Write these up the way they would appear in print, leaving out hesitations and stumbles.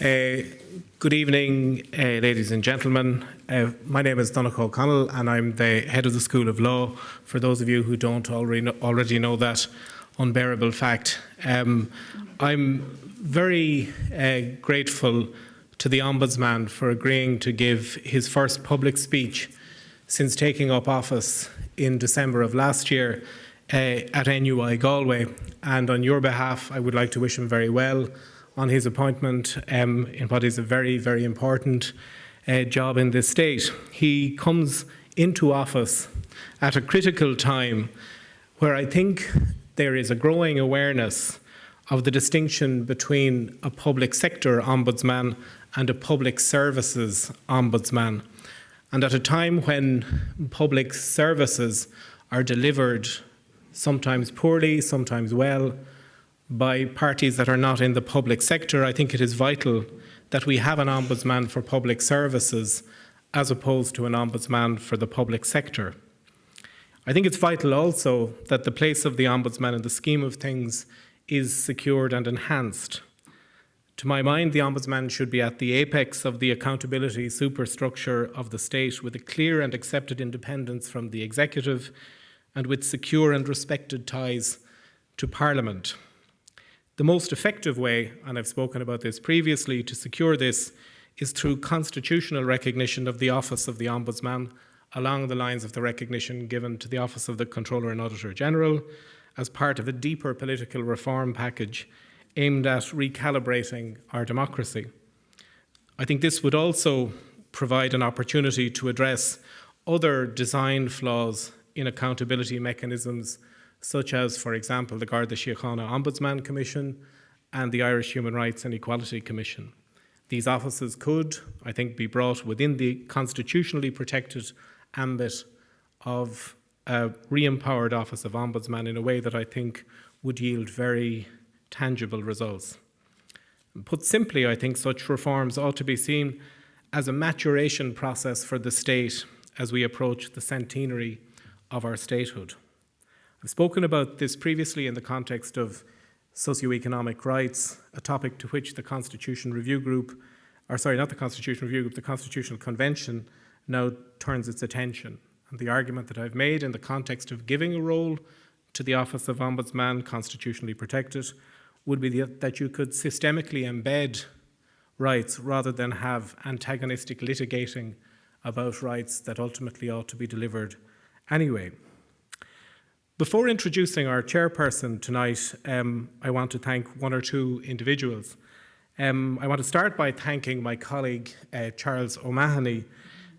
Good evening, ladies and gentlemen. My name is Donncha O'Connell and I'm the head of the School of Law. For those of you who don't already know that unbearable fact, I'm very grateful to the Ombudsman for agreeing to give his first public speech since taking up office in December of last year at NUI Galway. And on your behalf, I would like to wish him very well on his appointment in what is a very, very important job in this state. He comes into office at a critical time where I think there is a growing awareness of the distinction between a public sector ombudsman and a public services ombudsman. And at a time when public services are delivered sometimes poorly, sometimes well, by parties that are not in the public sector, I think it is vital that we have an ombudsman for public services as opposed to an ombudsman for the public sector. I think it's vital also that the place of the ombudsman in the scheme of things is secured and enhanced. To my mind, the ombudsman should be at the apex of the accountability superstructure of the state, with a clear and accepted independence from the executive and with secure and respected ties to Parliament. The most effective way, and I've spoken about this previously, to secure this is through constitutional recognition of the office of the Ombudsman along the lines of the recognition given to the office of the Controller and Auditor General as part of a deeper political reform package aimed at recalibrating our democracy. I think this would also provide an opportunity to address other design flaws in accountability mechanisms, such as, for example, the Garda Síochána Ombudsman Commission and the Irish Human Rights and Equality Commission. These offices could, I think, be brought within the constitutionally protected ambit of a re-empowered office of Ombudsman in a way that I think would yield very tangible results. Put simply, I think such reforms ought to be seen as a maturation process for the state as we approach the centenary of our statehood. I've spoken about this previously in the context of socioeconomic rights, a topic to which the Constitutional Review Group, the Constitutional Convention now turns its attention. And the argument that I've made in the context of giving a role to the Office of Ombudsman, constitutionally protected, would be that you could systemically embed rights rather than have antagonistic litigating about rights that ultimately ought to be delivered anyway. Before introducing our chairperson tonight, I want to thank one or two individuals. I want to start by thanking my colleague, Charles O'Mahony.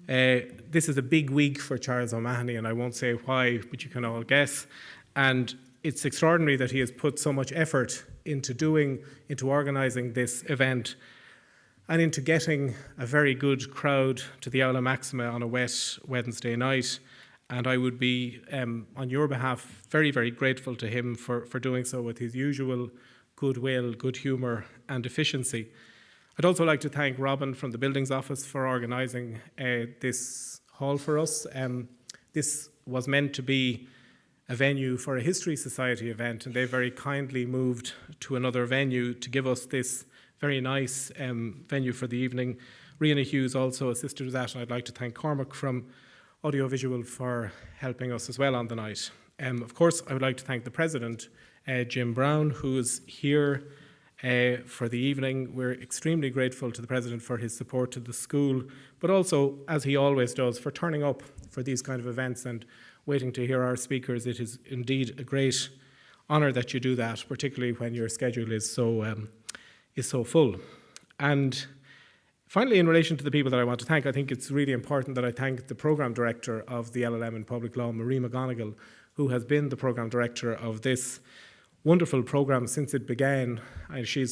This is a big week for Charles O'Mahony, and I won't say why, but you can all guess. And it's extraordinary that he has put so much effort into organising this event and into getting a very good crowd to the Aula Maxima on a wet Wednesday night. And I would be, on your behalf, very, very grateful to him for doing so with his usual goodwill, good humour and efficiency. I'd also like to thank Robin from the Buildings Office for organising this hall for us. This was meant to be a venue for a History Society event, and they very kindly moved to another venue to give us this very nice venue for the evening. Rihanna Hughes also assisted with that, and I'd like to thank Cormac from Audiovisual for helping us as well on the night. Of course, I would like to thank the President, Jim Brown, who is here for the evening. We're extremely grateful to the President for his support to the school, but also, as he always does, for turning up for these kind of events and waiting to hear our speakers. It is indeed a great honour that you do that, particularly when your schedule is so full. And finally, in relation to the people that I want to thank, I think it's really important that I thank the Programme Director of the LL.M in Public Law, Marie McGonigal, who has been the Programme Director of this wonderful programme since it began. And she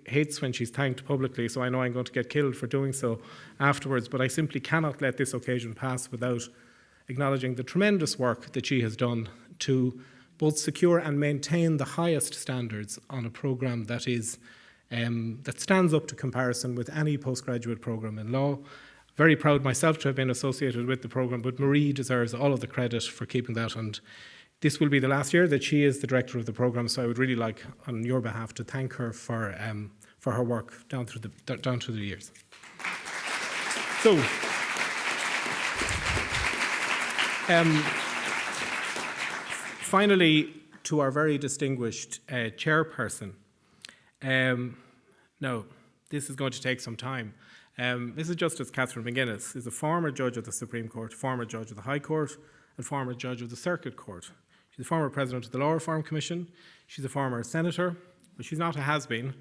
hates when she's thanked publicly, so I know I'm going to get killed for doing so afterwards, but I simply cannot let this occasion pass without acknowledging the tremendous work that she has done to both secure and maintain the highest standards on a programme that is that stands up to comparison with any postgraduate programme in law. Very proud myself to have been associated with the programme, but Marie deserves all of the credit for keeping that, and this will be the last year that she is the director of the programme, so I would really like, on your behalf, to thank her for for her work down through the years. So, finally, to our very distinguished chairperson. Now, this is going to take some time. Mrs Justice Catherine McGuinness is a former judge of the Supreme Court, former judge of the High Court, and former judge of the Circuit Court. She's a former president of the Law Reform Commission. She's a former senator, but she's not a has-been.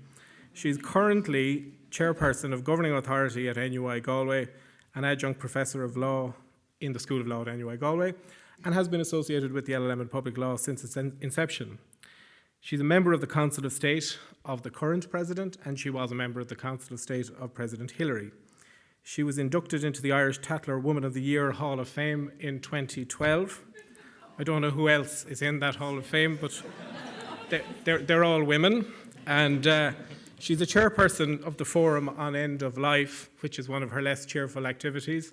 She's currently chairperson of Governing Authority at NUI Galway, an adjunct professor of law in the School of Law at NUI Galway, and has been associated with the LL.M in public law since its inception. She's a member of the Council of State of the current president, and she was a member of the Council of State of President Hillary. She was inducted into the Irish Tatler Woman of the Year Hall of Fame in 2012. I don't know who else is in that Hall of Fame, but they're all women. And she's a chairperson of the Forum on End of Life, which is one of her less cheerful activities.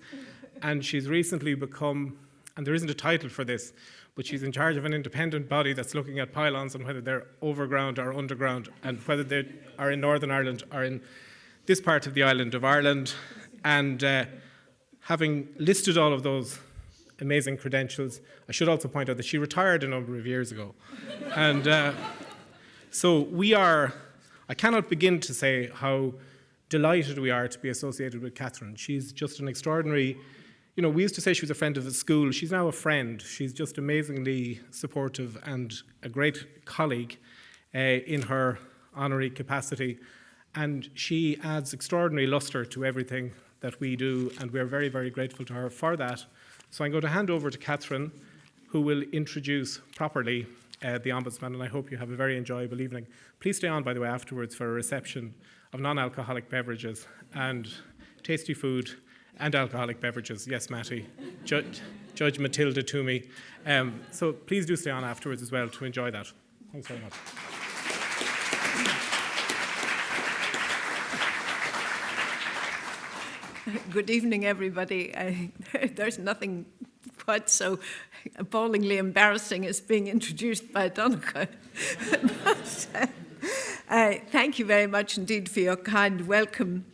And she's recently become, and there isn't a title for this, but she's in charge of an independent body that's looking at pylons and whether they're overground or underground, and whether they are in Northern Ireland or in this part of the island of Ireland. And having listed all of those amazing credentials, I should also point out that she retired a number of years ago. And so I cannot begin to say how delighted we are to be associated with Catherine. She's just an extraordinary, we used to say she was a friend of the school. She's now a friend. She's just amazingly supportive and a great colleague in her honorary capacity. And she adds extraordinary lustre to everything that we do, and we're very, very grateful to her for that. So I'm going to hand over to Catherine, who will introduce properly the Ombudsman, and I hope you have a very enjoyable evening. Please stay on, by the way, afterwards for a reception of non-alcoholic beverages and tasty food and alcoholic beverages. Yes, Matty. Judge Matilda to me. So please do stay on afterwards as well to enjoy that. Thanks very much. Good evening, everybody. There's nothing quite so appallingly embarrassing as being introduced by Donncha. Thank you very much indeed for your kind welcome.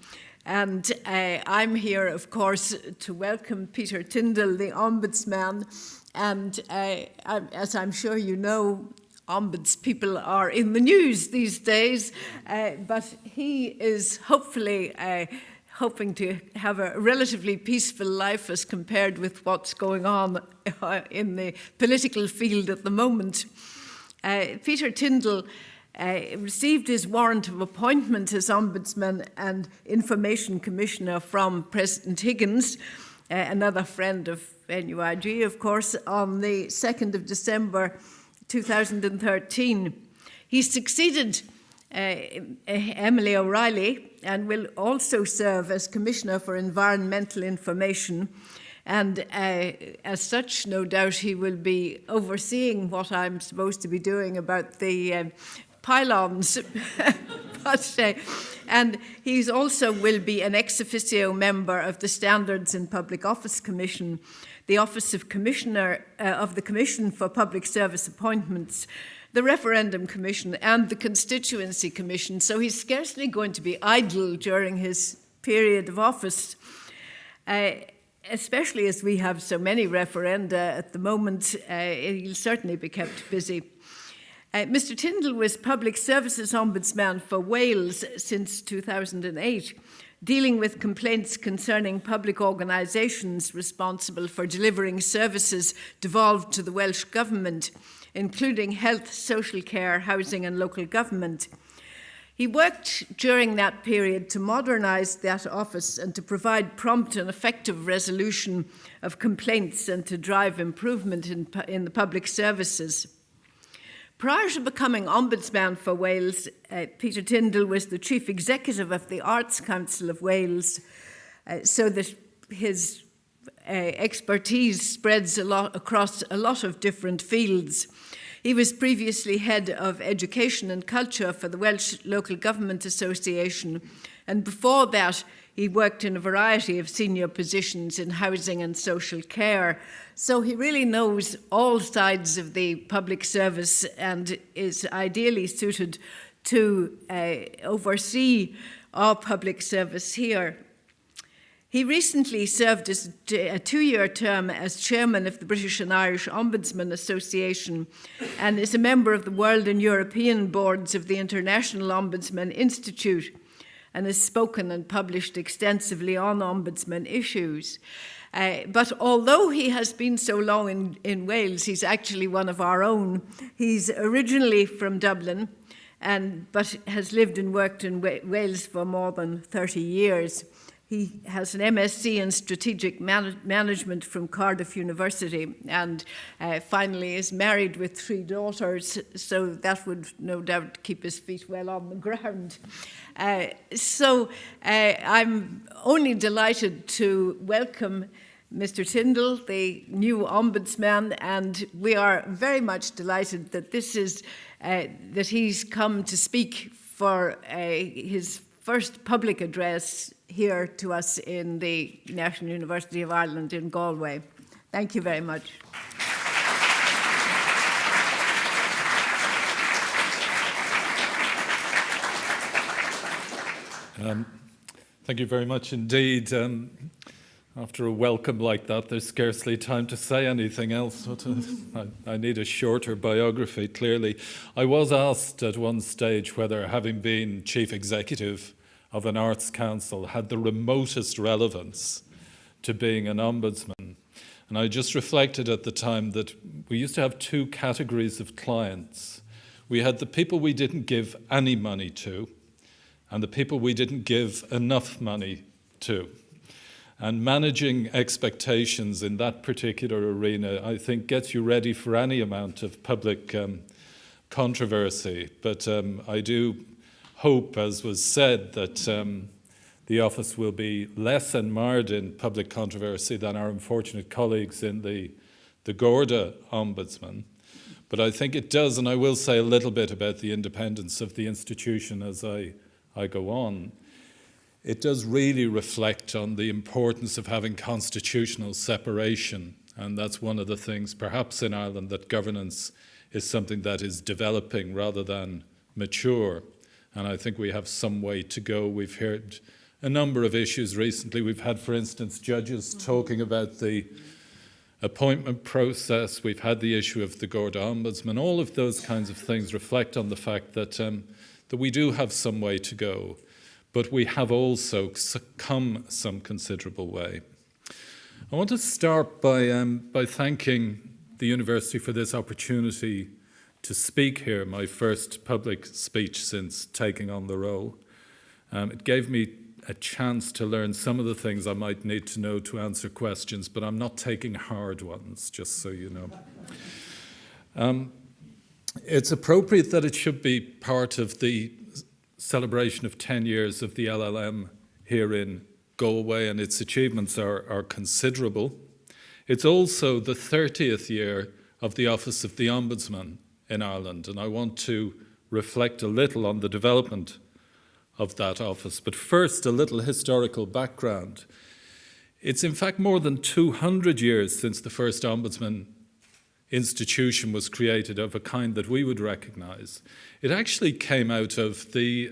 And I'm here, of course, to welcome Peter Tyndall, the Ombudsman. And as I'm sure you know, ombudspeople are in the news these days, but he is hopefully hoping to have a relatively peaceful life as compared with what's going on in the political field at the moment. Peter Tyndall received his warrant of appointment as Ombudsman and Information Commissioner from President Higgins, another friend of NUIG, of course, on the 2nd of December 2013. He succeeded Emily O'Reilly and will also serve as Commissioner for Environmental Information. And as such, no doubt he will be overseeing what I'm supposed to be doing about the pylons. And he also will be an ex officio member of the Standards and Public Office Commission, the Office of Commissioner of the Commission for Public Service Appointments, the Referendum Commission and the Constituency Commission. So he's scarcely going to be idle during his period of office, especially as we have so many referenda at the moment. He'll certainly be kept busy. Mr. Tyndall was Public Services Ombudsman for Wales since 2008, dealing with complaints concerning public organisations responsible for delivering services devolved to the Welsh Government, including health, social care, housing and local government. He worked during that period to modernise that office and to provide prompt and effective resolution of complaints and to drive improvement in the public services. Prior to becoming Ombudsman for Wales, Peter Tyndall was the Chief Executive of the Arts Council of Wales, so that his expertise spreads across a lot of different fields. He was previously head of education and culture for the Welsh Local Government Association, and before that he worked in a variety of senior positions in housing and social care. So he really knows all sides of the public service and is ideally suited to oversee our public service here. He recently served as a 2-year term as chairman of the British and Irish Ombudsman Association and is a member of the World and European boards of the International Ombudsman Institute and has spoken and published extensively on ombudsman issues. But although he has been so long in Wales, he's actually one of our own. He's originally from Dublin, but has lived and worked in Wales for more than 30 years. He has an MSc in Strategic Management from Cardiff University and finally is married with 3 daughters, so that would no doubt keep his feet well on the ground. I'm only delighted to welcome Mr. Tyndall, the new Ombudsman, and we are very much delighted that that he's come to speak for his first public address here to us in the National University of Ireland in Galway. Thank you very much. Thank you very much indeed. After a welcome like that, there's scarcely time to say anything else. I need a shorter biography, clearly. I was asked at one stage whether having been chief executive of an arts council had the remotest relevance to being an ombudsman. And I just reflected at the time that we used to have 2 categories of clients. We had the people we didn't give any money to, and the people we didn't give enough money to. And managing expectations in that particular arena, I think, gets you ready for any amount of public controversy. But I do hope, as was said, that the office will be less enmired in public controversy than our unfortunate colleagues in the Garda Ombudsman. But I think it does, and I will say a little bit about the independence of the institution as I go on. It does really reflect on the importance of having constitutional separation, and that's one of the things, perhaps in Ireland, that governance is something that is developing rather than mature. And I think we have some way to go. We've heard a number of issues recently. We've had, for instance, judges talking about the appointment process. We've had the issue of the Garda Ombudsman. All of those kinds of things reflect on the fact that we do have some way to go, but we have also come some considerable way. I want to start by thanking the university for this opportunity to speak here, my first public speech since taking on the role. It gave me a chance to learn some of the things I might need to know to answer questions, but I'm not taking hard ones, just so you know. It's appropriate that it should be part of the celebration of 10 years of the LL.M here in Galway, and its achievements are considerable. It's also the 30th year of the Office of the Ombudsman in Ireland, and I want to reflect a little on the development of that office. But first, a little historical background. It's in fact more than 200 years since the first Ombudsman institution was created of a kind that we would recognise. It actually came out of the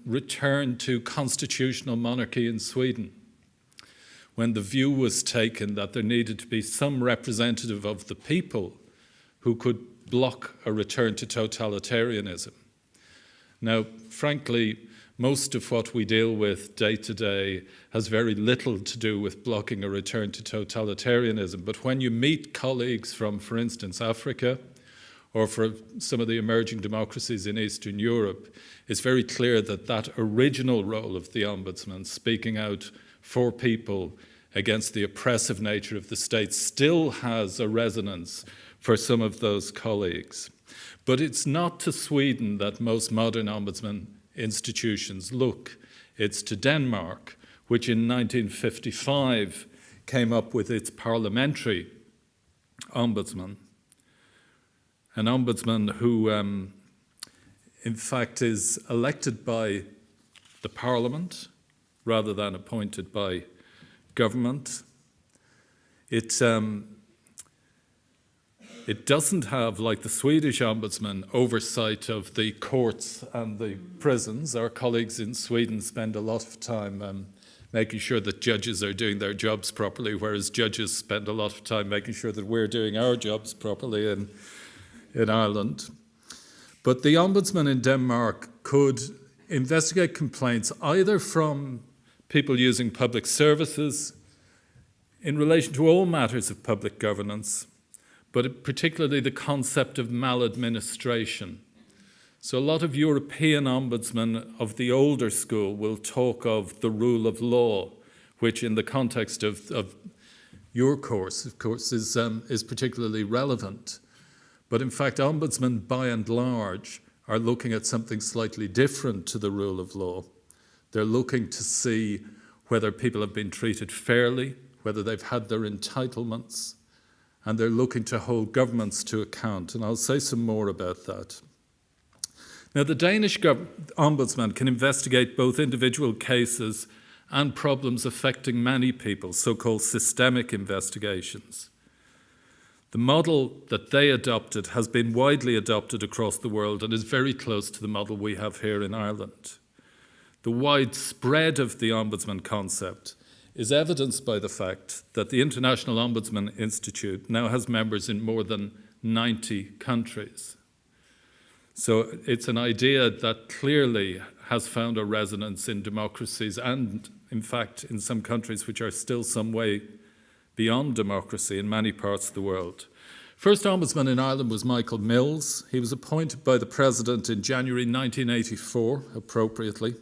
return to constitutional monarchy in Sweden, when the view was taken that there needed to be some representative of the people who could block a return to totalitarianism. Now, frankly, most of what we deal with day to day has very little to do with blocking a return to totalitarianism. But when you meet colleagues from, for instance, Africa, or for some of the emerging democracies in Eastern Europe, it's very clear that that original role of the Ombudsman, speaking out for people against the oppressive nature of the state, still has a resonance for some of those colleagues. But it's not to Sweden that most modern ombudsman institutions look. It's to Denmark, which in 1955 came up with its parliamentary ombudsman, an ombudsman who in fact is elected by the parliament rather than appointed by government. It It doesn't have, like the Swedish Ombudsman, oversight of the courts and the prisons. Our colleagues in Sweden spend a lot of time making sure that judges are doing their jobs properly, whereas judges spend a lot of time making sure that we're doing our jobs properly in Ireland. But the Ombudsman in Denmark could investigate complaints either from people using public services in relation to all matters of public governance, but particularly the concept of maladministration. So a lot of European ombudsmen of the older school will talk of the rule of law, which in the context of your course, of course, is particularly relevant. But in fact, ombudsmen, by and large, are looking at something slightly different to the rule of law. They're looking to see whether people have been treated fairly, whether they've had their entitlements, and they're looking to hold governments to account. And I'll say some more about that. Now, the Danish Ombudsman can investigate both individual cases and problems affecting many people, so-called systemic investigations. The model that they adopted has been widely adopted across the world and is very close to the model we have here in Ireland. The widespread of the Ombudsman concept is evidenced by the fact that the International Ombudsman Institute now has members in more than 90 countries. So it's an idea that clearly has found a resonance in democracies and, in fact, in some countries which are still some way beyond democracy in many parts of the world. First Ombudsman in Ireland was Michael Mills. He was appointed by the President in January 1984, appropriately.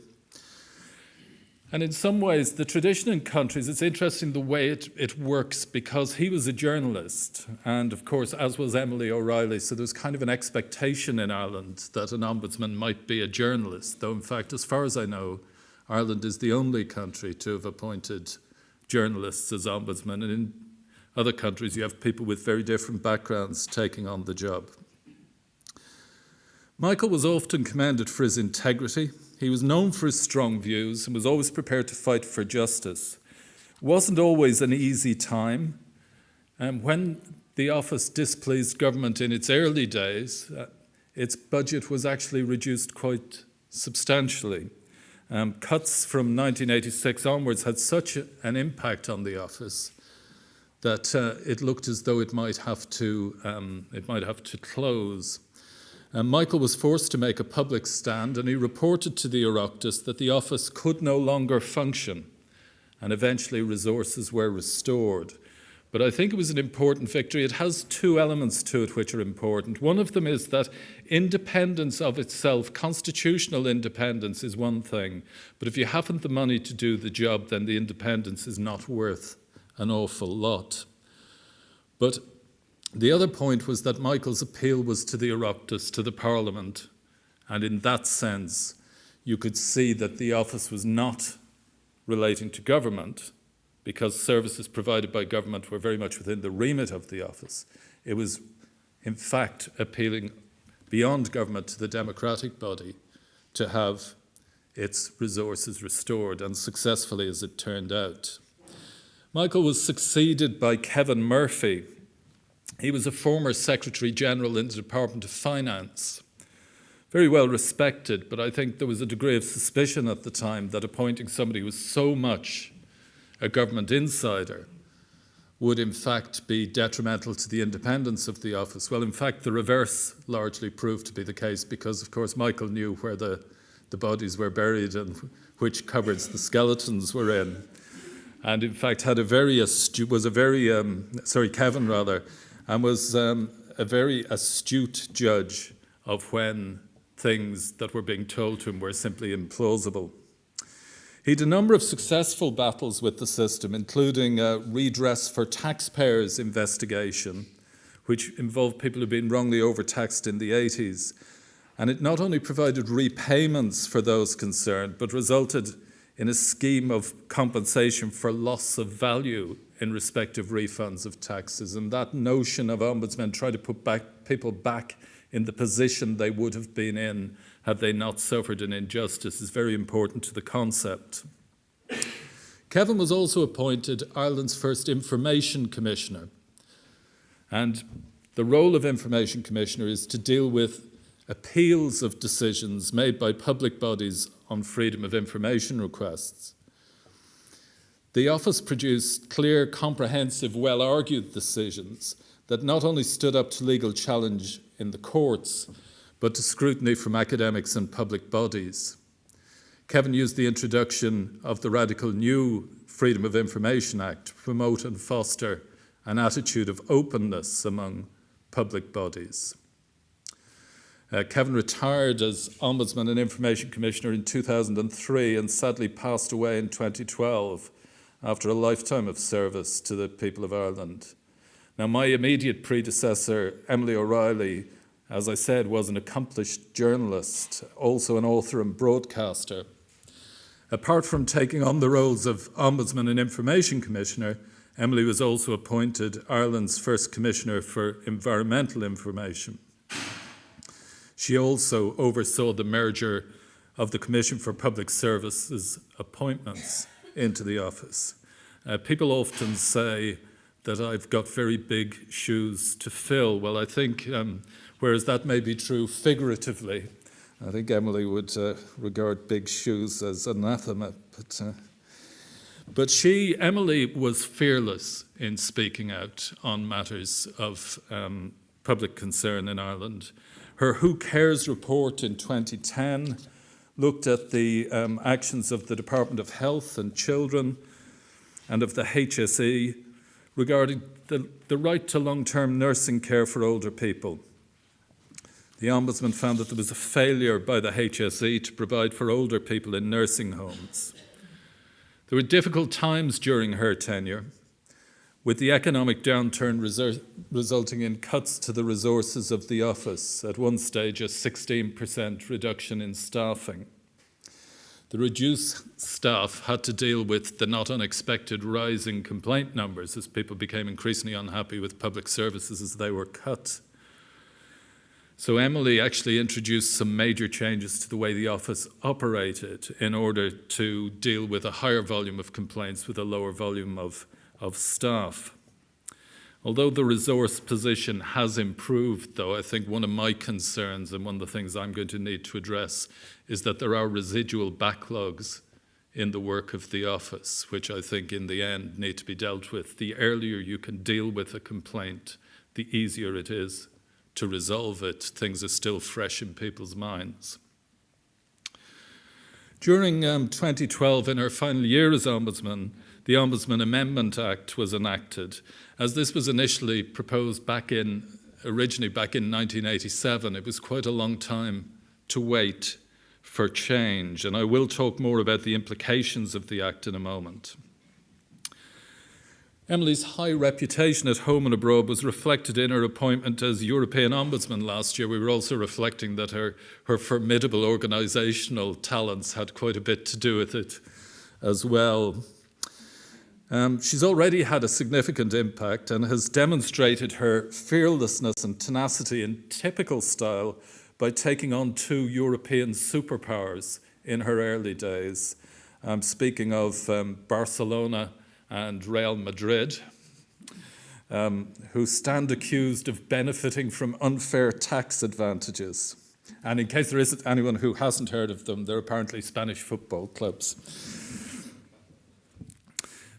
And in some ways, the tradition in countries, it's interesting the way it works, because he was a journalist. And of course, as was Emily O'Reilly, so there's kind of an expectation in Ireland that an ombudsman might be a journalist, though in fact, as far as I know, Ireland is the only country to have appointed journalists as ombudsman. And in other countries, you have people with very different backgrounds taking on the job. Michael was often commended for his integrity. He was known for his strong views and was always prepared to fight for justice. It wasn't always an easy time. When the office displeased government in its early days, its budget was actually reduced quite substantially. Cuts from 1986 onwards had such an impact on the office that it looked as though it might have to close. Michael was forced to make a public stand, and he reported to the Oireachtas that the office could no longer function, and eventually resources were restored. But I think it was an important victory. It has two elements to it which are important. One of them is that independence of itself, constitutional independence, is one thing, but if you haven't the money to do the job, then the independence is not worth an awful lot. But the other point was that Michael's appeal was to the Oireachtas, to the Parliament, and in that sense, you could see that the office was not relating to government, because services provided by government were very much within the remit of the office. It was, in fact, appealing beyond government to the democratic body to have its resources restored, and successfully, as it turned out. Michael was succeeded by Kevin Murphy. He was a former Secretary General in the Department of Finance, very well respected, but I think there was a degree of suspicion at the time that appointing somebody who was so much a government insider would in fact be detrimental to the independence of the office. Well, in fact, the reverse largely proved to be the case, because, of course, Michael knew where the bodies were buried and which cupboards the skeletons were in, and in fact had Kevin and was a very astute judge of when things that were being told to him were simply implausible. He had a number of successful battles with the system, including redress for taxpayers investigation, which involved people who'd been wrongly overtaxed in the 80s. And it not only provided repayments for those concerned, but resulted in a scheme of compensation for loss of value in respect of refunds of taxes. And that notion of ombudsmen trying to put people back in the position they would have been in had they not suffered an injustice is very important to the concept. Kevin was also appointed Ireland's first Information Commissioner. And The role of Information Commissioner is to deal with appeals of decisions made by public bodies on freedom of information requests. The office produced clear, comprehensive, well-argued decisions that not only stood up to legal challenge in the courts, but to scrutiny from academics and public bodies. Kevin used the introduction of the radical new Freedom of Information Act to promote and foster an attitude of openness among public bodies. Kevin retired as Ombudsman and Information Commissioner in 2003 and sadly passed away in 2012 after a lifetime of service to the people of Ireland. Now, my immediate predecessor, Emily O'Reilly, as I said, was an accomplished journalist, also an author and broadcaster. Apart from taking on the roles of Ombudsman and Information Commissioner, Emily was also appointed Ireland's first Commissioner for Environmental Information. She also oversaw the merger of the Commission for Public Services appointments into the office. People often say that I've got very big shoes to fill. Well, I think, whereas that may be true figuratively, I think Emily would regard big shoes as anathema. But Emily was fearless in speaking out on matters of public concern in Ireland. Her Who Cares report in 2010 looked at the actions of the Department of Health and Children and of the HSE regarding the right to long-term nursing care for older people. The Ombudsman found that there was a failure by the HSE to provide for older people in nursing homes. There were difficult times during her tenure, with the economic downturn resulting in cuts to the resources of the office, at one stage a 16% reduction in staffing. The reduced staff had to deal with the not unexpected rise in complaint numbers as people became increasingly unhappy with public services as they were cut. So Emily actually introduced some major changes to the way the office operated in order to deal with a higher volume of complaints with a lower volume of staff. Although the resource position has improved, though, I think one of my concerns and one of the things I'm going to need to address is that there are residual backlogs in the work of the office, which I think in the end need to be dealt with. The earlier you can deal with a complaint, the easier it is to resolve it. Things are still fresh in people's minds. During 2012, in her final year as Ombudsman, the Ombudsman Amendment Act was enacted. As this was initially proposed originally back in 1987, it was quite a long time to wait for change, and I will talk more about the implications of the Act in a moment. Emily's high reputation at home and abroad was reflected in her appointment as European Ombudsman last year. We were also reflecting that her formidable organisational talents had quite a bit to do with it as well. She's already had a significant impact and has demonstrated her fearlessness and tenacity in typical style by taking on 2 European superpowers in her early days. I'm speaking of Barcelona and Real Madrid, who stand accused of benefiting from unfair tax advantages. And in case there isn't anyone who hasn't heard of them, they're apparently Spanish football clubs.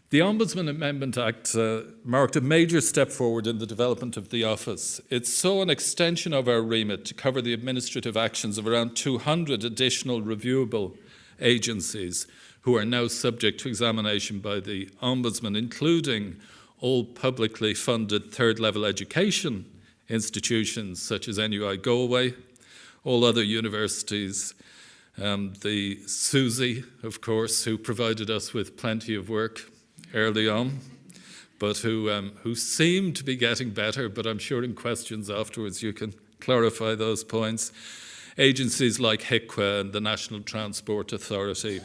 The Ombudsman Amendment Act marked a major step forward in the development of the office. It saw an extension of our remit to cover the administrative actions of around 200 additional reviewable agencies who are now subject to examination by the Ombudsman, including all publicly funded third-level education institutions such as NUI Galway, all other universities, the SUSI, of course, who provided us with plenty of work early on, but who seem to be getting better, but I'm sure in questions afterwards you can clarify those points. Agencies like HICWA and the National Transport Authority,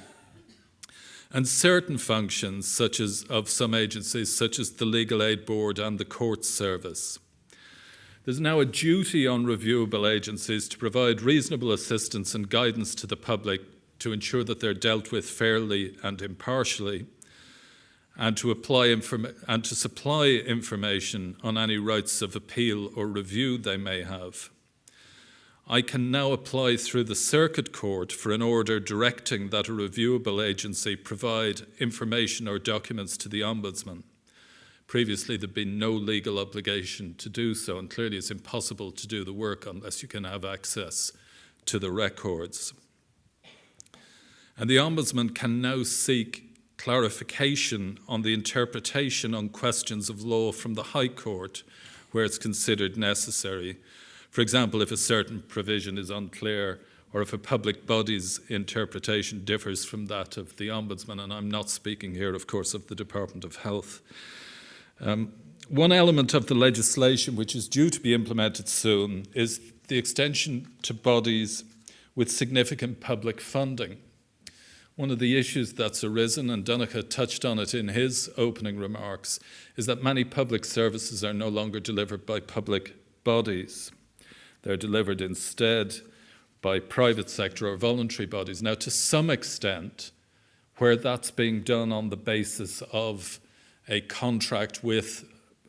and certain functions of some agencies such as the Legal Aid Board and the Courts Service. There's now a duty on reviewable agencies to provide reasonable assistance and guidance to the public to ensure that they're dealt with fairly and impartially. and to supply information on any rights of appeal or review they may have. I can now apply through the Circuit Court for an order directing that a reviewable agency provide information or documents to the Ombudsman. Previously, there'd been no legal obligation to do so, and clearly it's impossible to do the work unless you can have access to the records. And the Ombudsman can now seek clarification on the interpretation on questions of law from the High Court where it's considered necessary. For example, if a certain provision is unclear or if a public body's interpretation differs from that of the Ombudsman, and I'm not speaking here, of course, of the Department of Health. One element of the legislation which is due to be implemented soon is the extension to bodies with significant public funding. One of the issues that's arisen, and Donncha touched on it in his opening remarks, is that many public services are no longer delivered by public bodies. They're delivered instead by private sector or voluntary bodies. Now, to some extent, where that's being done on the basis of a contract with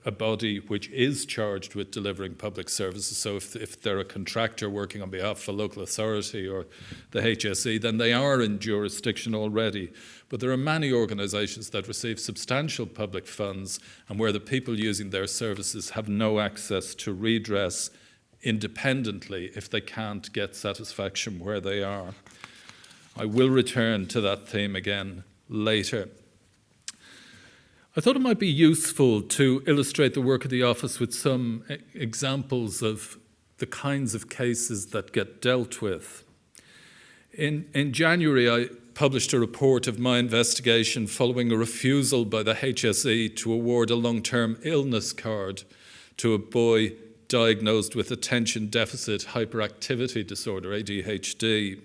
a body which is charged with delivering public services, so if they're a contractor working on behalf of a local authority or the HSE, then they are in jurisdiction already. But there are many organisations that receive substantial public funds and where the people using their services have no access to redress independently if they can't get satisfaction where they are. I will return to that theme again later. I thought it might be useful to illustrate the work of the office with some examples of the kinds of cases that get dealt with. In January, I published a report of my investigation following a refusal by the HSE to award a long-term illness card to a boy diagnosed with attention deficit hyperactivity disorder, ADHD.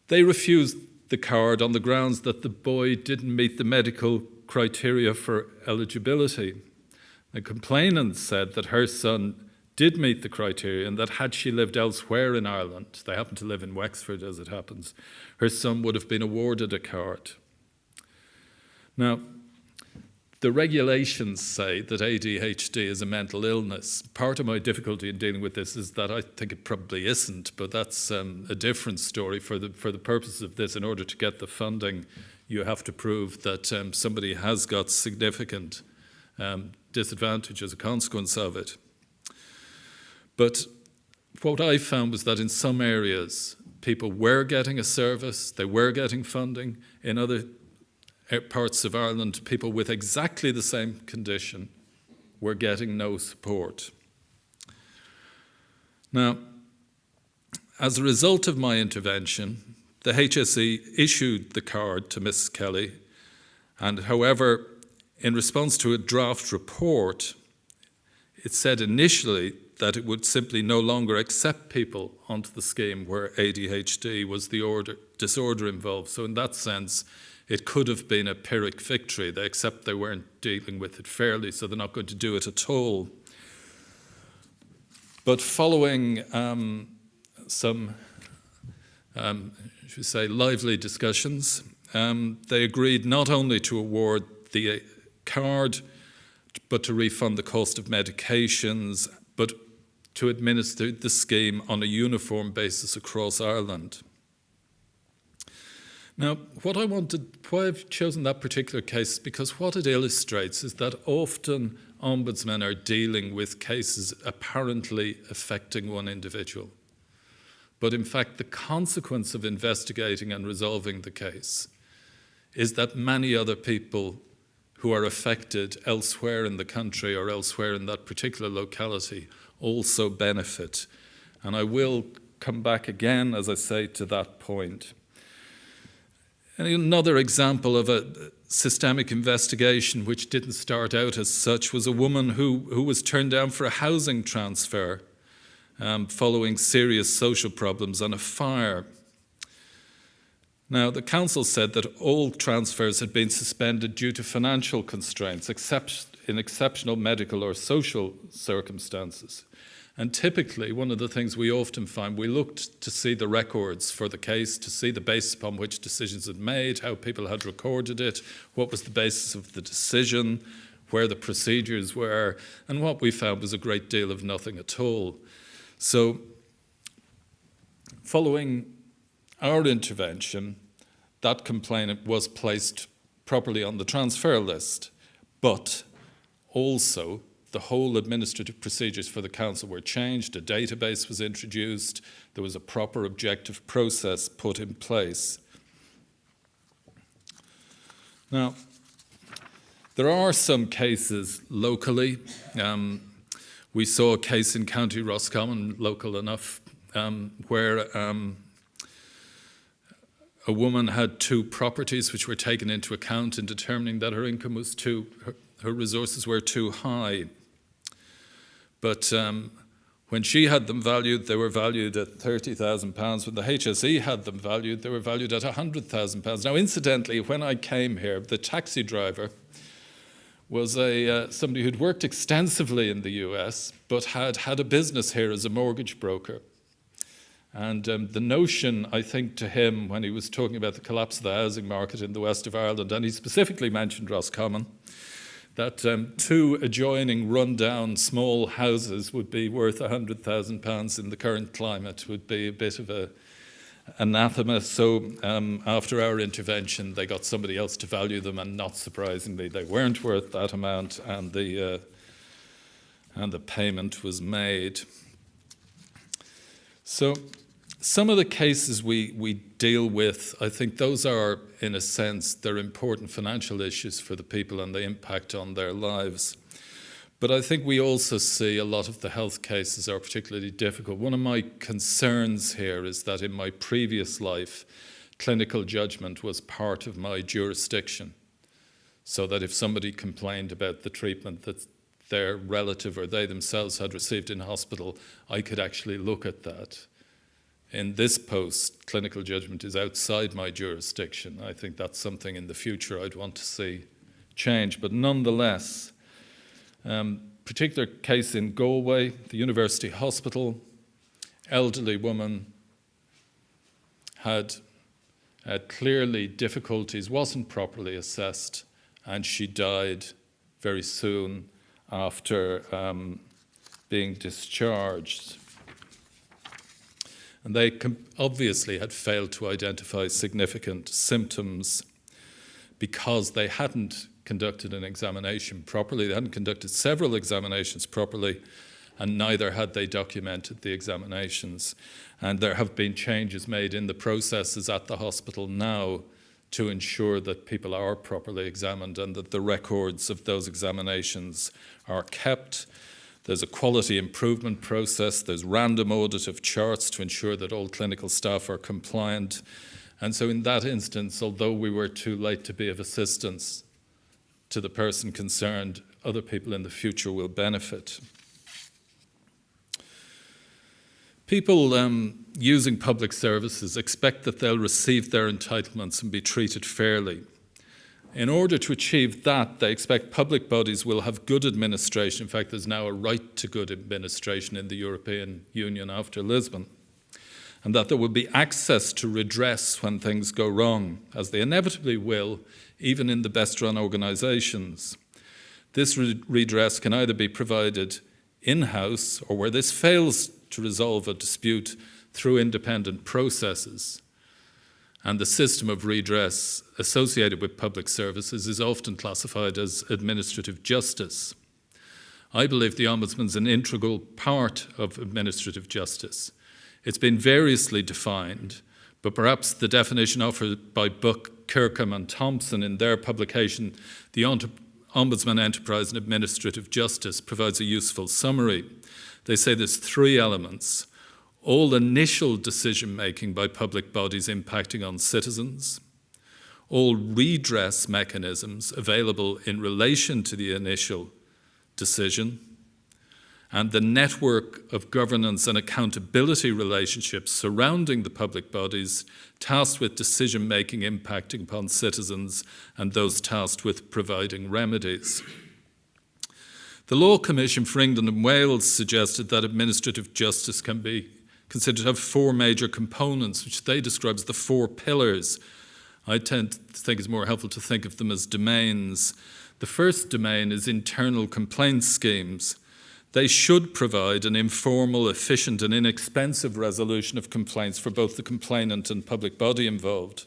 They refused the card on the grounds that the boy didn't meet the medical criteria for eligibility. The complainant said that her son did meet the criteria and that had she lived elsewhere in Ireland, they happen to live in Wexford as it happens, her son would have been awarded a card. Now, the regulations say that ADHD is a mental illness. Part of my difficulty in dealing with this is that I think it probably isn't, but that's a different story. For the purpose of this, in order to get the funding, you have to prove that somebody has got significant disadvantage as a consequence of it. But what I found was that in some areas, people were getting a service, they were getting funding. In other parts of Ireland, people with exactly the same condition were getting no support. Now, as a result of my intervention, the HSE issued the card to Mrs. Kelly, and however, in response to a draft report, it said initially that it would simply no longer accept people onto the scheme where ADHD was the disorder involved. So in that sense, it could have been a Pyrrhic victory. They accept they weren't dealing with it fairly, so they're not going to do it at all. But following some should we say, lively discussions, they agreed not only to award the card, but to refund the cost of medications, but to administer the scheme on a uniform basis across Ireland. Now, why I've chosen that particular case is because what it illustrates is that often ombudsmen are dealing with cases apparently affecting one individual. But in fact, the consequence of investigating and resolving the case is that many other people who are affected elsewhere in the country or elsewhere in that particular locality also benefit. And I will come back again, as I say, to that point. And another example of a systemic investigation which didn't start out as such was a woman who was turned down for a housing transfer following serious social problems and a fire. Now, the council said that all transfers had been suspended due to financial constraints, except in exceptional medical or social circumstances. And typically, one of the things we often find, we looked to see the records for the case, to see the basis upon which decisions had made, how people had recorded it, what was the basis of the decision, where the procedures were, and what we found was a great deal of nothing at all. So, following our intervention, that complainant was placed properly on the transfer list, but also the whole administrative procedures for the council were changed, a database was introduced, there was a proper objective process put in place. Now, there are some cases locally. We saw a case in County Roscommon, local enough, where a woman had 2 properties which were taken into account in determining that her income was her resources were too high. But when she had them valued, they were valued at £30,000. When the HSE had them valued, they were valued at £100,000. Now, incidentally, when I came here, the taxi driver was somebody who'd worked extensively in the US, but had a business here as a mortgage broker. And the notion, I think, to him when he was talking about the collapse of the housing market in the west of Ireland, and he specifically mentioned Roscommon, that 2 adjoining run-down small houses would be worth £100,000 in the current climate would be a bit of a anathema. So after our intervention, they got somebody else to value them, and not surprisingly, they weren't worth that amount, and the payment was made. So some of the cases we deal with, I think those are, in a sense, they're important financial issues for the people and the impact on their lives. But I think we also see a lot of the health cases are particularly difficult. One of my concerns here is that in my previous life, clinical judgment was part of my jurisdiction. So that if somebody complained about the treatment that their relative or they themselves had received in hospital, I could actually look at that. In this post, clinical judgment is outside my jurisdiction. I think that's something in the future I'd want to see change. But nonetheless, particular case in Galway, the University Hospital, elderly woman had clearly difficulties, wasn't properly assessed, and she died very soon after being discharged. And they obviously had failed to identify significant symptoms because they hadn't conducted an examination properly. They hadn't conducted several examinations properly, and neither had they documented the examinations. And there have been changes made in the processes at the hospital now to ensure that people are properly examined and that the records of those examinations are kept. There's a quality improvement process. There's random audit of charts to ensure that all clinical staff are compliant. And so in that instance, although we were too late to be of assistance to the person concerned, other people in the future will benefit. People using public services expect that they'll receive their entitlements and be treated fairly. In order to achieve that, they expect public bodies will have good administration. In fact, there's now a right to good administration in the European Union after Lisbon, and that there will be access to redress when things go wrong, as they inevitably will, even in the best-run organisations. This redress can either be provided in-house or, where this fails to resolve a dispute, through independent processes. And the system of redress associated with public services is often classified as administrative justice. I believe the Ombudsman is an integral part of administrative justice. It's been variously defined, but perhaps the definition offered by Buck, Kirkham and Thompson in their publication, The Ombudsman Enterprise in Administrative Justice, provides a useful summary. They say there's 3 elements: all initial decision-making by public bodies impacting on citizens, all redress mechanisms available in relation to the initial decision, and the network of governance and accountability relationships surrounding the public bodies tasked with decision-making impacting upon citizens and those tasked with providing remedies. The Law Commission for England and Wales suggested that administrative justice can be considered to have four major components, which they describe as the four pillars. I tend to think it's more helpful to think of them as domains. The first domain is internal complaint schemes. They should provide an informal, efficient and inexpensive resolution of complaints for both the complainant and public body involved.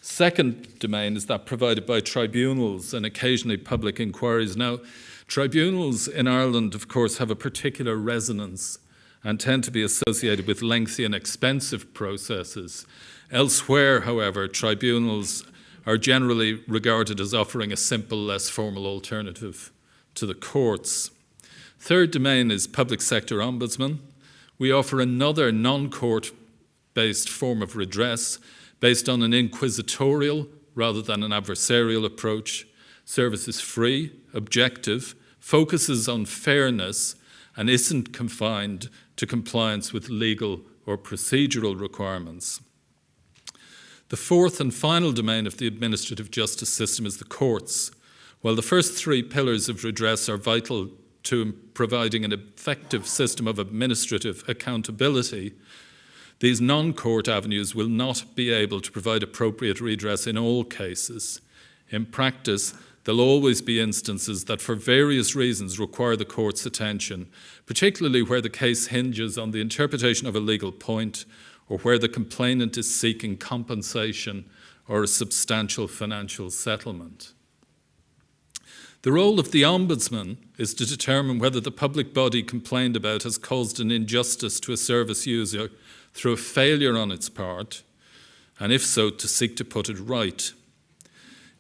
Second domain is that provided by tribunals and occasionally public inquiries. Now, tribunals in Ireland, of course, have a particular resonance and tend to be associated with lengthy and expensive processes. Elsewhere, however, tribunals are generally regarded as offering a simple, less formal alternative to the courts. Third domain is public sector ombudsman. We offer another non-court-based form of redress based on an inquisitorial rather than an adversarial approach. Service is free, objective, focuses on fairness, and isn't confined to compliance with legal or procedural requirements. The fourth and final domain of the administrative justice system is the courts. While the first three pillars of redress are vital to providing an effective system of administrative accountability, these non-court avenues will not be able to provide appropriate redress in all cases. In practice, there'll always be instances that for various reasons require the court's attention, particularly where the case hinges on the interpretation of a legal point or where the complainant is seeking compensation or a substantial financial settlement. The role of the Ombudsman is to determine whether the public body complained about has caused an injustice to a service user through a failure on its part, and if so, to seek to put it right.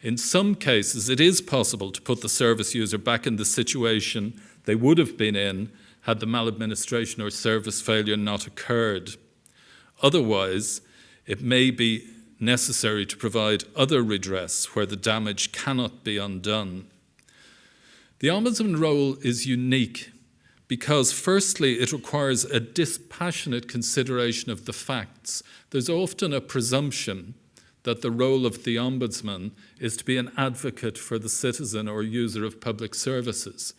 In some cases, it is possible to put the service user back in the situation they would have been in had the maladministration or service failure not occurred. Otherwise, it may be necessary to provide other redress where the damage cannot be undone. The Ombudsman role is unique because, firstly, it requires a dispassionate consideration of the facts. There's often a presumption that the role of the Ombudsman is to be an advocate for the citizen or user of public services.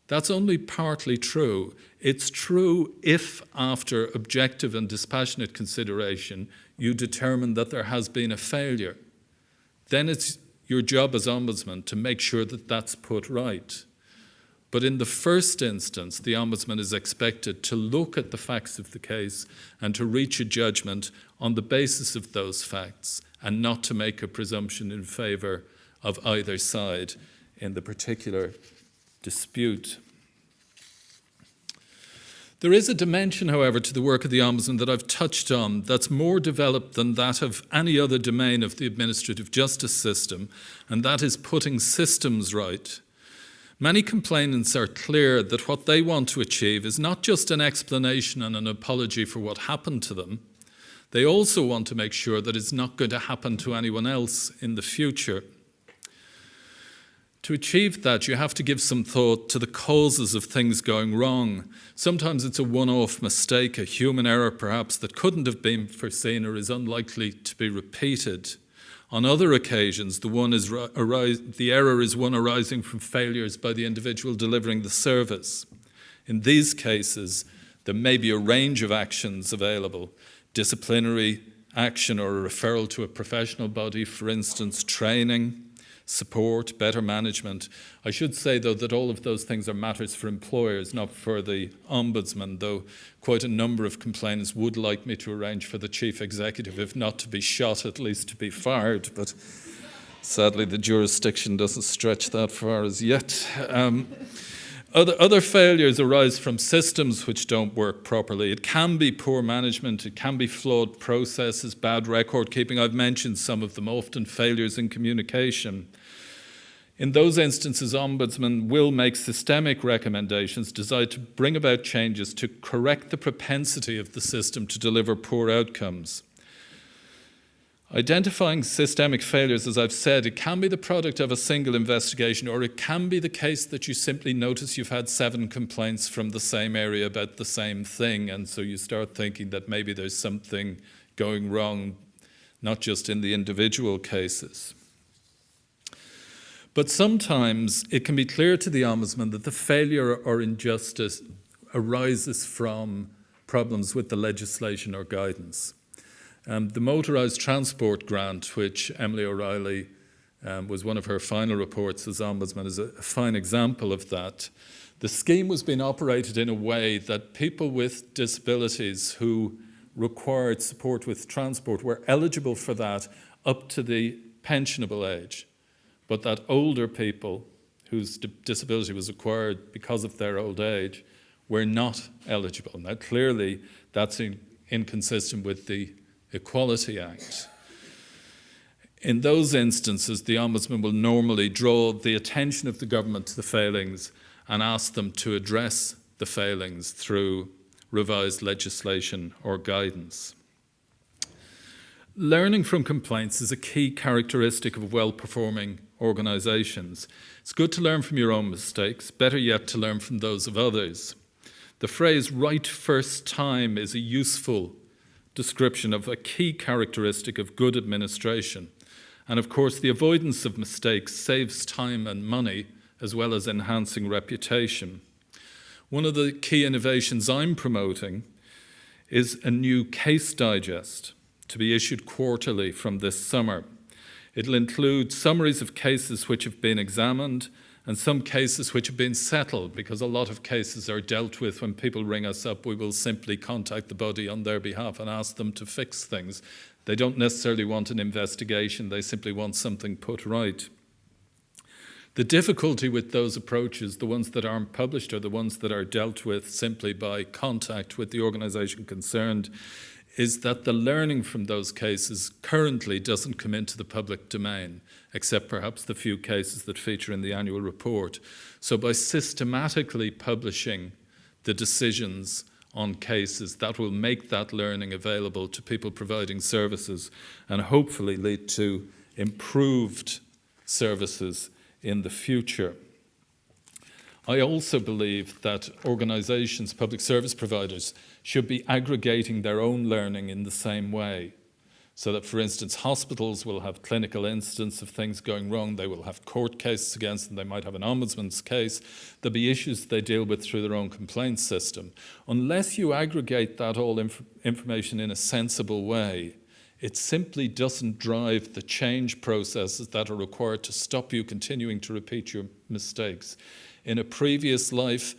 That's only partly true. It's true if, after objective and dispassionate consideration, you determine that there has been a failure. Then it's your job as Ombudsman to make sure that that's put right. But in the first instance, the Ombudsman is expected to look at the facts of the case and to reach a judgment on the basis of those facts and not to make a presumption in favour of either side in the particular dispute. There is a dimension, however, to the work of the Ombudsman that I've touched on that's more developed than that of any other domain of the administrative justice system, and that is putting systems right. Many complainants are clear that what they want to achieve is not just an explanation and an apology for what happened to them. They also want to make sure that it's not going to happen to anyone else in the future. To achieve that, you have to give some thought to the causes of things going wrong. Sometimes it's a one-off mistake, a human error perhaps that couldn't have been foreseen or is unlikely to be repeated. On other occasions, the error is one arising from failures by the individual delivering the service. In these cases, there may be a range of actions available: disciplinary action or a referral to a professional body, for instance, training, support, better management. I should say, though, that all of those things are matters for employers, not for the Ombudsman, though quite a number of complainants would like me to arrange for the Chief Executive, if not to be shot, at least to be fired. But sadly, the jurisdiction doesn't stretch that far as yet. Other failures arise from systems which don't work properly. It can be poor management, it can be flawed processes, bad record keeping. I've mentioned some of them, often failures in communication. In those instances, Ombudsmen will make systemic recommendations designed to bring about changes to correct the propensity of the system to deliver poor outcomes. Identifying systemic failures, as I've said, it can be the product of a single investigation, or it can be the case that you simply notice you've had 7 complaints from the same area about the same thing, and so you start thinking that maybe there's something going wrong, not just in the individual cases. But sometimes it can be clear to the Ombudsman that the failure or injustice arises from problems with the legislation or guidance. The motorised transport grant, which Emily O'Reilly was one of her final reports as Ombudsman, is a fine example of that. The scheme was being operated in a way that people with disabilities who required support with transport were eligible for that up to the pensionable age, but that older people whose disability was acquired because of their old age were not eligible. Now, clearly, that's inconsistent with the Equality Act. In those instances, the Ombudsman will normally draw the attention of the government to the failings and ask them to address the failings through revised legislation or guidance. Learning from complaints is a key characteristic of well-performing organisations. It's good to learn from your own mistakes, better yet to learn from those of others. The phrase right first time is a useful description of a key characteristic of good administration. And of course, the avoidance of mistakes saves time and money, as well as enhancing reputation. One of the key innovations I'm promoting is a new case digest to be issued quarterly from this summer. It'll include summaries of cases which have been examined and some cases which have been settled, because a lot of cases are dealt with when people ring us up. We will simply contact the body on their behalf and ask them to fix things. They don't necessarily want an investigation, they simply want something put right. The difficulty with those approaches, the ones that aren't published, are the ones that are dealt with simply by contact with the organisation concerned, is that the learning from those cases currently doesn't come into the public domain, except perhaps the few cases that feature in the annual report. So by systematically publishing the decisions on cases, that will make that learning available to people providing services and hopefully lead to improved services in the future. I also believe that organisations, public service providers, should be aggregating their own learning in the same way. So that, for instance, hospitals will have clinical incidents of things going wrong, they will have court cases against them, they might have an ombudsman's case, there'll be issues they deal with through their own complaint system. Unless you aggregate that all information in a sensible way, it simply doesn't drive the change processes that are required to stop you continuing to repeat your mistakes. In a previous life,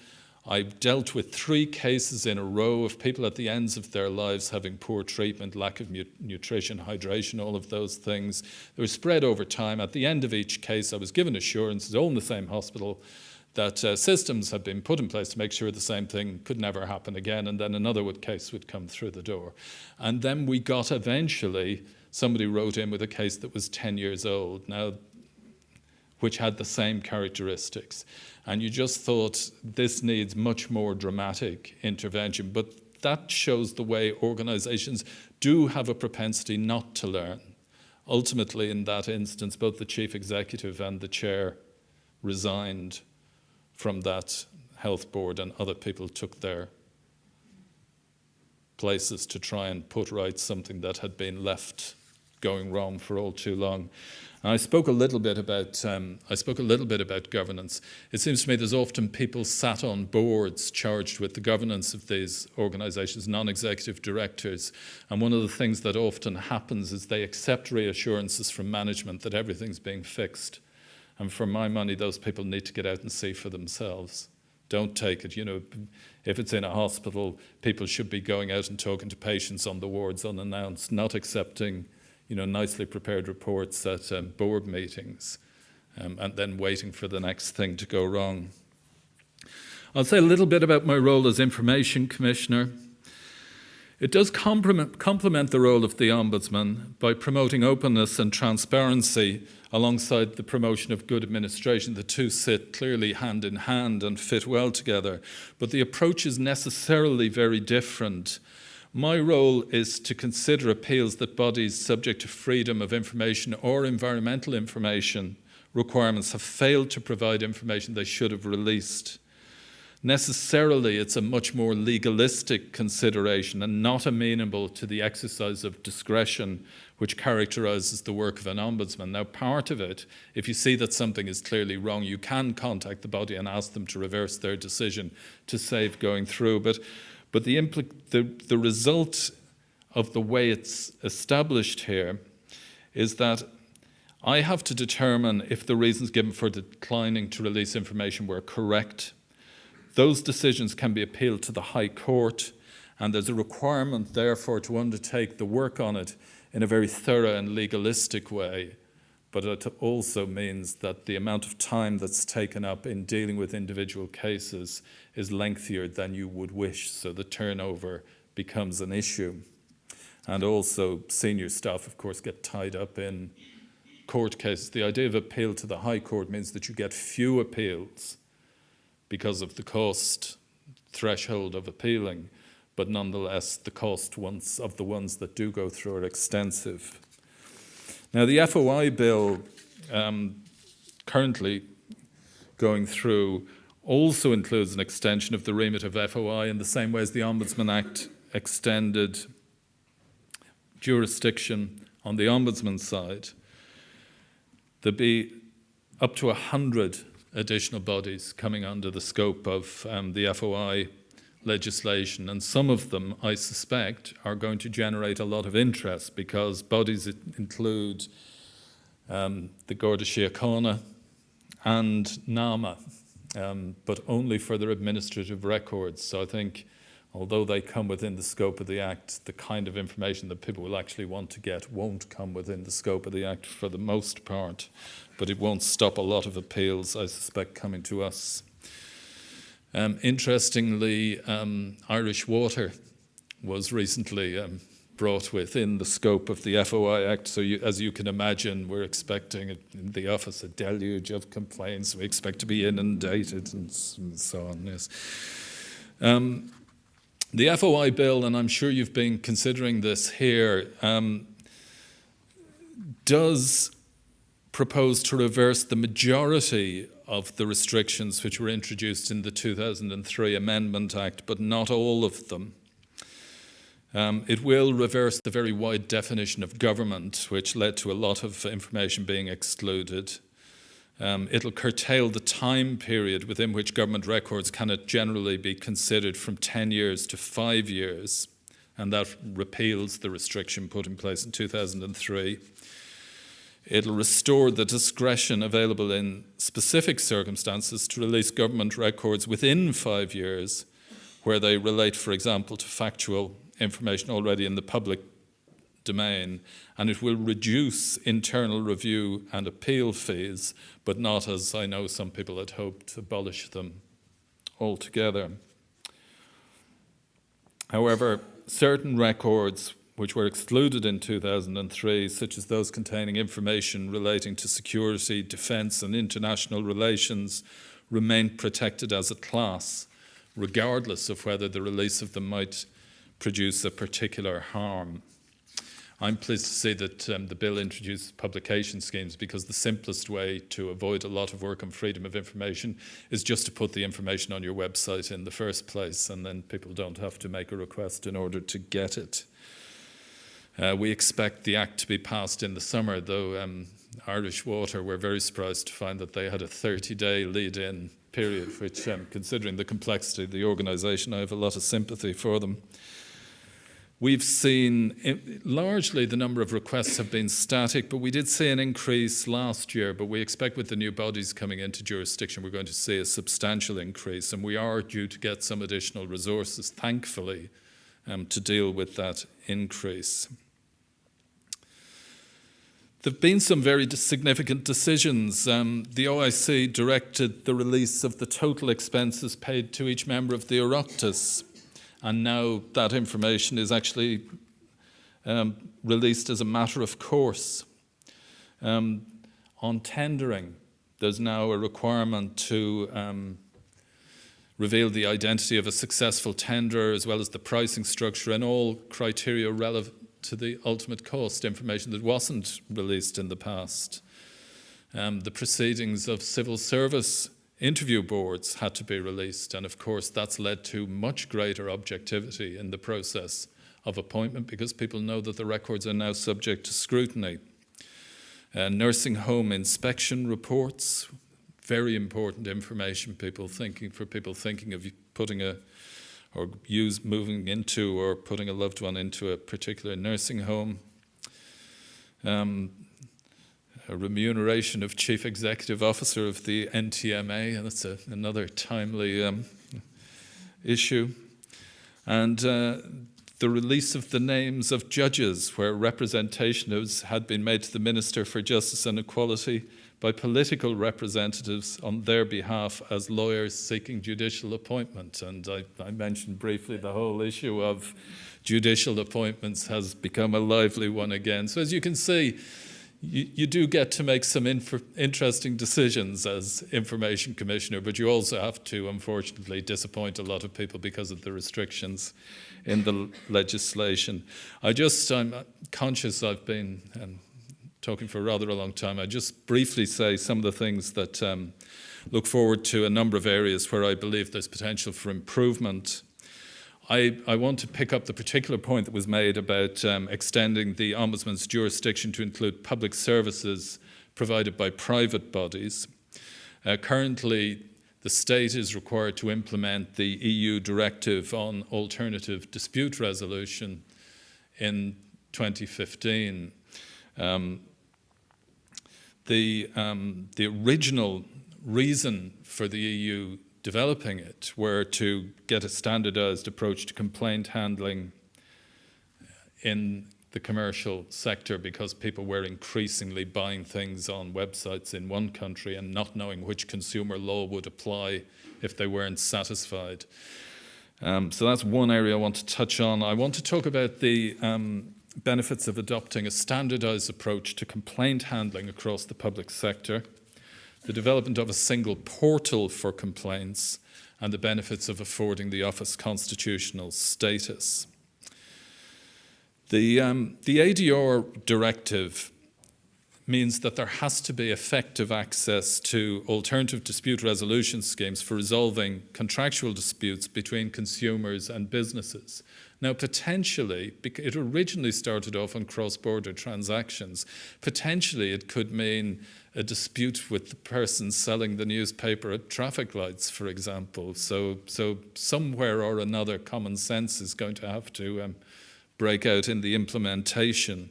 I dealt with 3 cases in a row of people at the ends of their lives having poor treatment, lack of nutrition, hydration, all of those things. They were spread over time. At the end of each case, I was given assurances, all in the same hospital, that systems had been put in place to make sure the same thing could never happen again, and then another case would come through the door. And then we got eventually, somebody wrote in with a case that was 10 years old, now, which had the same characteristics. And you just thought, this needs much more dramatic intervention. But that shows the way organisations do have a propensity not to learn. Ultimately, in that instance, both the chief executive and the chair resigned from that health board, and other people took their places to try and put right something that had been left going wrong for all too long. And I spoke a little bit about governance. It seems to me there's often people sat on boards charged with the governance of these organisations, non-executive directors. And one of the things that often happens is they accept reassurances from management that everything's being fixed. And for my money, those people need to get out and see for themselves. Don't take it. If it's in a hospital, people should be going out and talking to patients on the wards unannounced, not accepting nicely prepared reports at board meetings and then waiting for the next thing to go wrong. I'll say a little bit about my role as Information Commissioner. It does complement the role of the Ombudsman by promoting openness and transparency alongside the promotion of good administration. The two sit clearly hand in hand and fit well together, but the approach is necessarily very different. My role is to consider appeals that bodies subject to freedom of information or environmental information requirements have failed to provide information they should have released. necessarily it's a much more legalistic consideration and not amenable to the exercise of discretion which characterises the work of an ombudsman. Now, part of it, if you see that something is clearly wrong, you can contact the body and ask them to reverse their decision to save going through. But the result of the way it's established here is that I have to determine if the reasons given for declining to release information were correct. Those decisions can be appealed to the High Court, and there's a requirement, therefore, to undertake the work on it in a very thorough and legalistic way. But it also means that the amount of time that's taken up in dealing with individual cases is lengthier than you would wish, so the turnover becomes an issue. And also, senior staff, of course, get tied up in court cases. The idea of appeal to the High Court means that you get few appeals because of the cost threshold of appealing, but nonetheless the cost of the ones that do go through are extensive. Now, the FOI bill currently going through also includes an extension of the remit of FOI in the same way as the Ombudsman Act extended jurisdiction on the Ombudsman side. There'll be up to 100 additional bodies coming under the scope of the FOI legislation, and some of them, I suspect, are going to generate a lot of interest because bodies include the Garda Síochána and NAMA, but only for their administrative records. So I think, although they come within the scope of the Act, the kind of information that people will actually want to get won't come within the scope of the Act for the most part, but it won't stop a lot of appeals, I suspect, coming to us. Interestingly, Irish Water was recently brought within the scope of the FOI Act, so as you can imagine, we're expecting in the office a deluge of complaints. We expect to be inundated and so on, yes. The FOI bill, and I'm sure you've been considering this here, does propose to reverse the majority of the restrictions which were introduced in the 2003 Amendment Act, but not all of them. It will reverse the very wide definition of government, which led to a lot of information being excluded. It'll curtail the time period within which government records cannot generally be considered from 10 years to 5 years, and that repeals the restriction put in place in 2003. It'll restore the discretion available in specific circumstances to release government records within 5 years, where they relate, for example, to factual information already in the public domain, and it will reduce internal review and appeal fees, but not, as I know some people had hoped, abolish them altogether. However, certain records which were excluded in 2003, such as those containing information relating to security, defence and international relations, remain protected as a class, regardless of whether the release of them might produce a particular harm. I'm pleased to see that the bill introduces publication schemes, because the simplest way to avoid a lot of work on freedom of information is just to put the information on your website in the first place, and then people don't have to make a request in order to get it. We expect the Act to be passed in the summer, though Irish Water were very surprised to find that they had a 30-day lead-in period, which, considering the complexity of the organisation, I have a lot of sympathy for them. We've seen, largely the number of requests have been static, but we did see an increase last year, but we expect with the new bodies coming into jurisdiction, we're going to see a substantial increase, and we are due to get some additional resources, thankfully, to deal with that increase. There have been some very significant decisions. The OIC directed the release of the total expenses paid to each member of the Oireachtas, and now that information is actually released as a matter of course. On tendering, there's now a requirement to reveal the identity of a successful tenderer, as well as the pricing structure and all criteria relevant to the ultimate cost, information that wasn't released in the past. The proceedings of civil service interview boards had to be released, and of course that's led to much greater objectivity in the process of appointment because people know that the records are now subject to scrutiny. Nursing home inspection reports, very important information for people thinking of moving into or putting a loved one into a particular nursing home. A remuneration of Chief Executive Officer of the NTMA, and that's another timely issue. And the release of the names of judges, where representation had been made to the Minister for Justice and Equality by political representatives on their behalf as lawyers seeking judicial appointment. And I mentioned briefly the whole issue of judicial appointments has become a lively one again. So as you can see, you do get to make some interesting decisions as Information Commissioner, but you also have to, unfortunately, disappoint a lot of people because of the restrictions in the legislation. I'm conscious I've been talking for rather a long time. I just briefly say some of the things that look forward to a number of areas where I believe there's potential for improvement. I want to pick up the particular point that was made about extending the Ombudsman's jurisdiction to include public services provided by private bodies. Currently, the state is required to implement the EU directive on alternative dispute resolution in 2015. The original reason for the EU developing it were to get a standardized approach to complaint handling in the commercial sector because people were increasingly buying things on websites in one country and not knowing which consumer law would apply if they weren't satisfied. So that's one area I want to touch on. I want to talk about the benefits of adopting a standardized approach to complaint handling across the public sector, the development of a single portal for complaints, and the benefits of affording the office constitutional status. The ADR directive means that there has to be effective access to alternative dispute resolution schemes for resolving contractual disputes between consumers and businesses. Now, potentially, it originally started off on cross-border transactions. Potentially, it could mean a dispute with the person selling the newspaper at traffic lights, for example. So somewhere or another, common sense is going to have to break out in the implementation.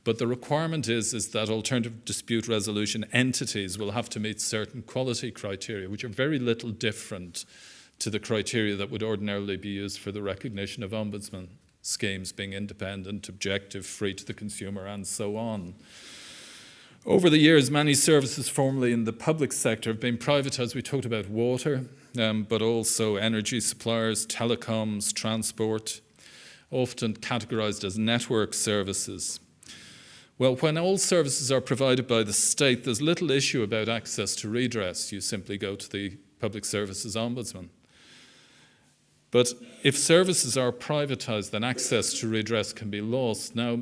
But the requirement is that alternative dispute resolution entities will have to meet certain quality criteria, which are very little different to the criteria that would ordinarily be used for the recognition of ombudsman schemes, being independent, objective, free to the consumer, and so on. Over the years, many services formerly in the public sector have been privatised. We talked about water, but also energy suppliers, telecoms, transport, often categorised as network services. Well, when all services are provided by the state, there's little issue about access to redress. You simply go to the Public Services Ombudsman. But if services are privatised, then access to redress can be lost. Now,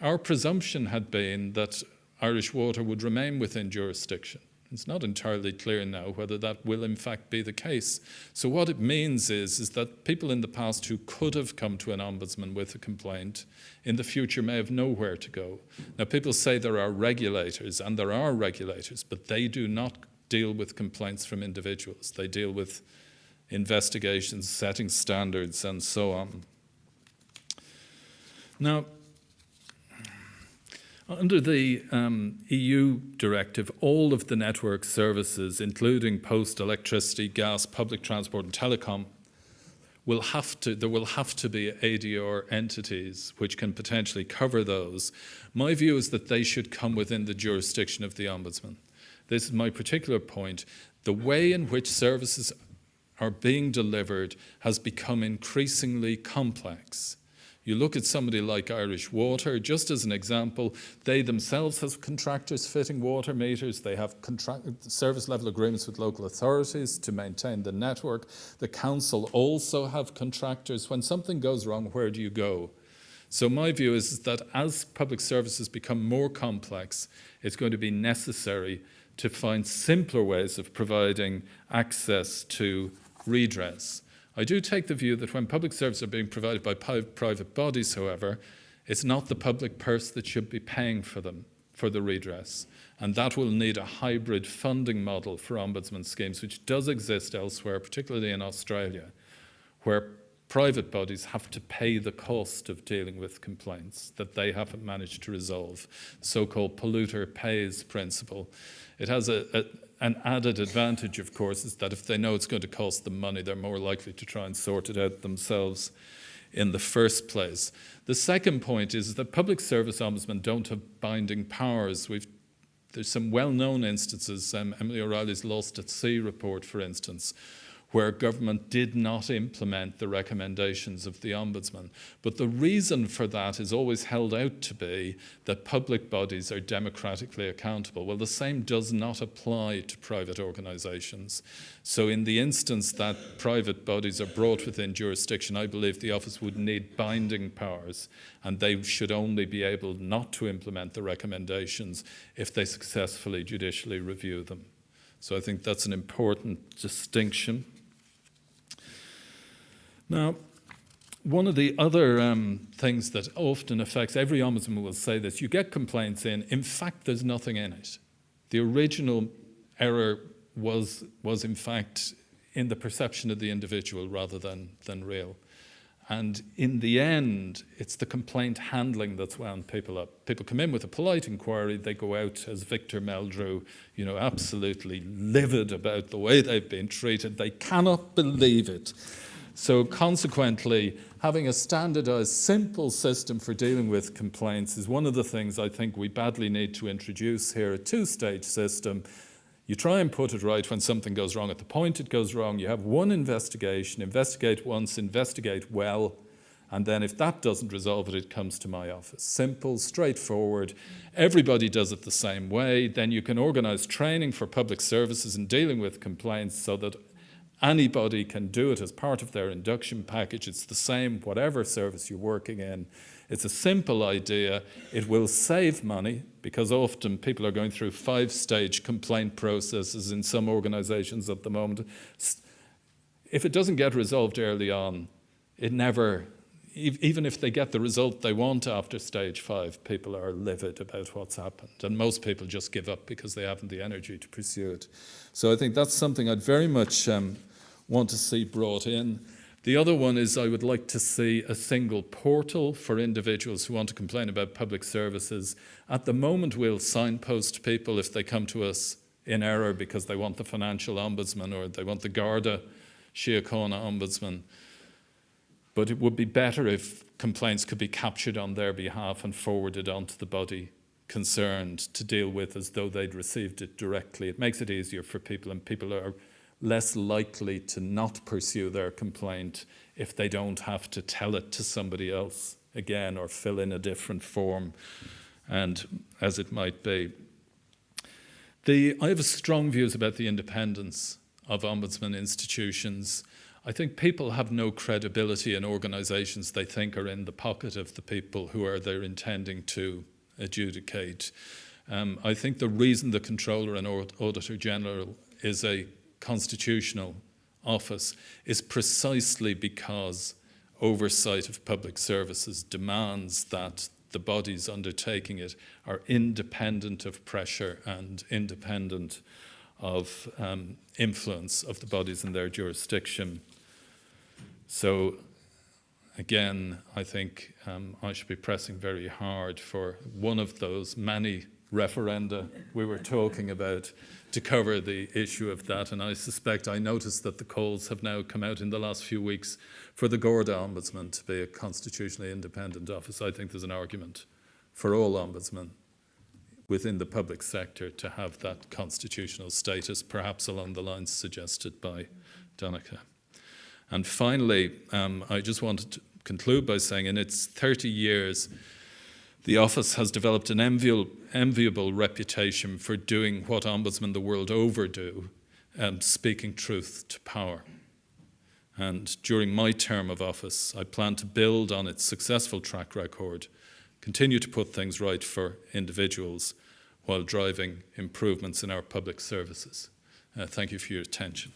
our presumption had been that Irish Water would remain within jurisdiction. It's not entirely clear now whether that will in fact be the case. So what it means is that people in the past who could have come to an ombudsman with a complaint in the future may have nowhere to go. Now, people say there are regulators, and there are regulators, but they do not deal with complaints from individuals. They deal with investigations, setting standards, and so on. Now, under the EU directive, all of the network services, including post, electricity, gas, public transport, and telecom, there will have to be ADR entities which can potentially cover those. My view is that they should come within the jurisdiction of the Ombudsman. This is my particular point. The way in which services are being delivered has become increasingly complex. You look at somebody like Irish Water, just as an example, they themselves have contractors fitting water meters. They have service level agreements with local authorities to maintain the network. The council also have contractors. When something goes wrong, where do you go? So my view is that as public services become more complex, it's going to be necessary to find simpler ways of providing access to redress. I do take the view that when public services are being provided by private bodies, however, it's not the public purse that should be paying for them, for the redress. And that will need a hybrid funding model for ombudsman schemes, which does exist elsewhere, particularly in Australia, where private bodies have to pay the cost of dealing with complaints that they haven't managed to resolve, the so-called polluter pays principle. It has an added advantage, of course, is that if they know it's going to cost them money, they're more likely to try and sort it out themselves in the first place. The second point is that public service ombudsmen don't have binding powers. There's some well-known instances, Emily O'Reilly's Lost at Sea report, for instance, where government did not implement the recommendations of the Ombudsman. But the reason for that is always held out to be that public bodies are democratically accountable. Well, the same does not apply to private organisations. So in the instance that private bodies are brought within jurisdiction, I believe the office would need binding powers, and they should only be able not to implement the recommendations if they successfully judicially review them. So I think that's an important distinction. Now, one of the other things that often affects every ombudsman will say this: you get complaints in fact, there's nothing in it. The original error was in fact in the perception of the individual rather than real. And in the end, it's the complaint handling that's wound people up. People come in with a polite inquiry, they go out, as Victor Meldrew, absolutely livid about the way they've been treated. They cannot believe it. So consequently, having a standardized, simple system for dealing with complaints is one of the things I think we badly need to introduce here, a two-stage system. You try and put it right when something goes wrong. At the point it goes wrong, you have one investigation, investigate once, investigate well, and then if that doesn't resolve it, it comes to my office. Simple, straightforward. Everybody does it the same way. Then you can organize training for public services in dealing with complaints so that anybody can do it as part of their induction package. It's the same, whatever service you're working in. It's a simple idea. It will save money because often people are going through 5-stage complaint processes in some organizations at the moment. If it doesn't get resolved early on, it never, even if they get the result they want after stage 5, people are livid about what's happened. And most people just give up because they haven't the energy to pursue it. So I think that's something I'd very much want to see brought in. The other one is I would like to see a single portal for individuals who want to complain about public services. At the moment, we'll signpost people if they come to us in error because they want the financial ombudsman or they want the Garda Síochána ombudsman. But it would be better if complaints could be captured on their behalf and forwarded on to the body concerned to deal with as though they'd received it directly. It makes it easier for people, and people are less likely to not pursue their complaint if they don't have to tell it to somebody else again or fill in a different form, and as it might be. I have strong views about the independence of ombudsman institutions. I think people have no credibility in organisations they think are in the pocket of the people who are they're intending to adjudicate. I think the reason the Controller and Auditor General is a constitutional office is precisely because oversight of public services demands that the bodies undertaking it are independent of pressure and independent of influence of the bodies in their jurisdiction. So again, I think I should be pressing very hard for one of those many referenda we were talking about to cover the issue of that. And I noticed that the calls have now come out in the last few weeks for the Garda Ombudsman to be a constitutionally independent office. I think there's an argument for all ombudsmen within the public sector to have that constitutional status, perhaps along the lines suggested by Donncha. And finally, I just wanted to conclude by saying in its 30 years, the office has developed an enviable reputation for doing what ombudsmen the world over do, speaking truth to power. And during my term of office, I plan to build on its successful track record, continue to put things right for individuals, while driving improvements in our public services. Thank you for your attention.